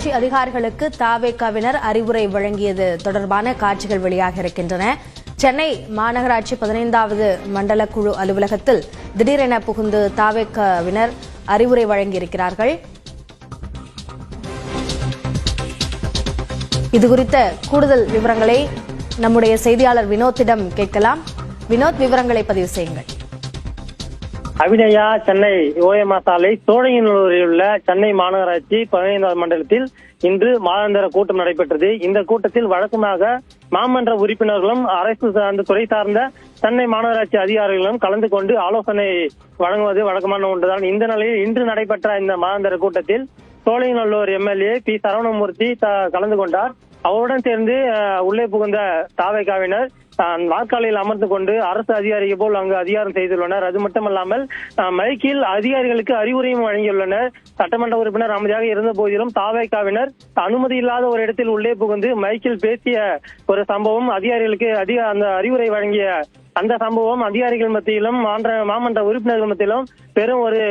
மாநகராட்சி அதிகாரிகளுக்கு தவேகவினர் அறிவுரை வழங்கியது தொடர்பான காட்சிகள் வெளியாக இருக்கின்றன. சென்னை மாநகராட்சி 15வது மண்டல குழு அலுவலகத்தில் திடீரென புகுந்து தவேகவினர் அறிவுரை வழங்கியிருக்கிறார்கள். இதுகுறித்த கூடுதல் விவரங்களை நம்முடைய செய்தியாளர் வினோத்திடம் கேட்கலாம். வினோத், விவரங்களை பதிவு செய்யுங்கள். அபிநயா, சென்னை ஓஎம்ஆர் சாலை சோழையனூரில் உள்ள சென்னை மாநகராட்சி 15வது மண்டலத்தில் இன்று மாதாந்திர கூட்டம் நடைபெற்றது. இந்த கூட்டத்தில் வழக்கமாக மாமன்ற உறுப்பினர்களும் அரசு சார்ந்த துறை சார்ந்த சென்னை மாநகராட்சி அதிகாரிகளும் கலந்து கொண்டு ஆலோசனை வழங்குவது வழக்கமான ஒன்றுதான். இந்த நிலையில் இன்று நடைபெற்ற இந்த மாதாந்திர கூட்டத்தில் சோழையநல்லூர் எம்எல்ஏ பி சரவணமூர்த்தி கலந்து கொண்டார். அவருடன் சேர்ந்து உள்ளே புகுந்த தவேகவினர் நாற்காலியில் அமர்ந்து கொண்டு அரசு அதிகாரிகள் போல் அங்கு அதிகாரம் செய்துள்ளனர். அது மட்டுமல்லாமல் மைக்கில் அதிகாரிகளுக்கு அறிவுரையும் வழங்கியுள்ளனர். சட்டமன்ற உறுப்பினர் அமைதியாக இருந்த போதிலும் தவேகவினர் அனுமதி இல்லாத ஒரு இடத்தில் உள்ளே புகுந்து மைக்கில் பேசிய ஒரு சம்பவம், அதிகாரிகளுக்கு அந்த அறிவுரை வழங்கிய அந்த சம்பவம் அதிகாரிகள் மத்தியிலும் மாமன்ற உறுப்பினர்கள் மத்தியிலும் பெரும் ஒரு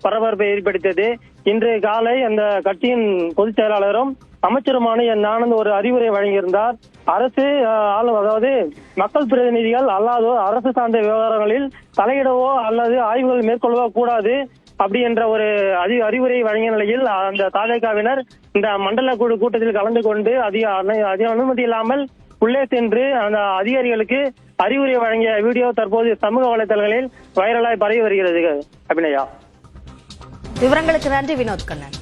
பரபரப்பை ஏற்படுத்தியது. இன்று காலை அந்த கட்சியின் பொதுச் செயலாளரும் அமைச்சருமான என் ஆனந்த் ஒரு அறிவுரை வழங்கியிருந்தார். அரசு அதாவது மக்கள் பிரதிநிதிகள் அல்லாதோர் அரசு சார்ந்த விவகாரங்களில் தலையிடவோ அல்லது ஆய்வுகள் மேற்கொள்ளவோ கூடாது அப்படி என்ற ஒரு அறிவுரை வழங்கிய நிலையில் அந்த தவேகவினர் இந்த மண்டல குழு கூட்டத்தில் கலந்து கொண்டு அனுமதி இல்லாமல் உள்ளே சென்று அந்த அதிகாரிகளுக்கு அறிவுரை வழங்கிய வீடியோ தற்போது சமூக வலைதளங்களில் வைரலாய் பரவி வருகிறது. அபிநயா, விவரங்களுக்கு நன்றி வினோத் கண்ணன்.